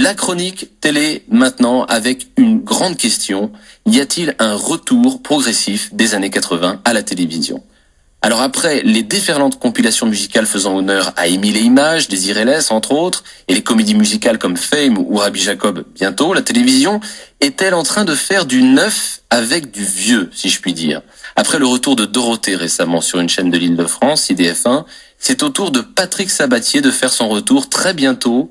La chronique télé maintenant avec une grande question. Y a-t-il un retour progressif des années 80 à la télévision ? Alors après les déferlantes compilations musicales faisant honneur à Émile et Images, Désiré Less entre autres, et les comédies musicales comme Fame ou Rabbi Jacob bientôt, la télévision est-elle en train de faire du neuf avec du vieux, si je puis dire ? Après le retour de Dorothée récemment sur une chaîne de l'Île-de-France, IDF1, c'est au tour de Patrick Sabatier de faire son retour très bientôt,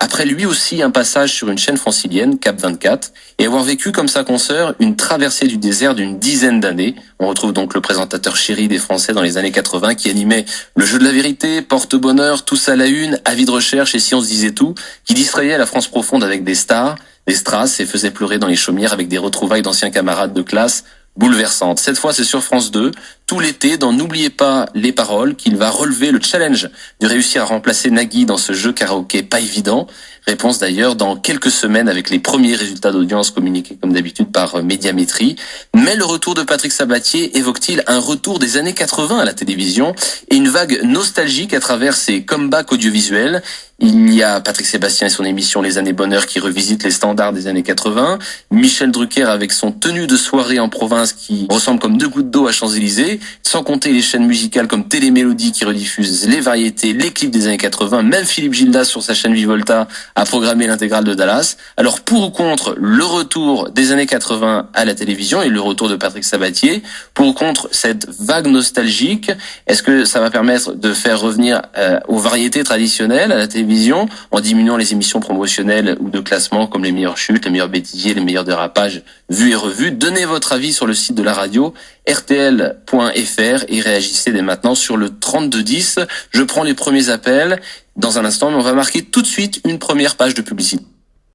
après lui aussi un passage sur une chaîne francilienne, Cap 24, et avoir vécu comme sa consoeur une traversée du désert d'une dizaine d'années. On retrouve donc le présentateur chéri des Français dans les années 80 qui animait Le Jeu de la Vérité, Porte-Bonheur, Tous à la Une, Avis de Recherche et Si on se disait tout, qui distrayait la France profonde avec des stars, des strass et faisait pleurer dans les chaumières avec des retrouvailles d'anciens camarades de classe bouleversante. Cette fois, c'est sur France 2, tout l'été, dans N'oubliez pas les paroles, qu'il va relever le challenge de réussir à remplacer Nagui dans ce jeu karaoké pas évident. Réponse d'ailleurs dans quelques semaines avec les premiers résultats d'audience communiqués comme d'habitude par Médiamétrie. Mais le retour de Patrick Sabatier évoque-t-il un retour des années 80 à la télévision et une vague nostalgique à travers ses comebacks audiovisuels? Il y a Patrick Sébastien et son émission Les Années Bonheur qui revisite les standards des années 80. Michel Drucker avec son tenue de soirée en province qui ressemble comme deux gouttes d'eau à Champs-Élysées. Sans compter les chaînes musicales comme Télémélodie qui rediffusent les variétés, les clips des années 80. Même Philippe Gildas sur sa chaîne Vivolta a programmé l'intégrale de Dallas. Alors pour ou contre le retour des années 80 à la télévision et le retour de Patrick Sabatier, pour ou contre cette vague nostalgique, est-ce que ça va permettre de faire revenir aux variétés traditionnelles à la télévision en diminuant les émissions promotionnelles ou de classement comme les meilleures chutes, les meilleurs bêtisiers, les meilleurs dérapages vus et revus? Donnez votre avis sur le site de la radio rtl.fr et réagissez dès maintenant sur le 3210. Je prends les premiers appels dans un instant, mais on va marquer tout de suite une première page de publicité.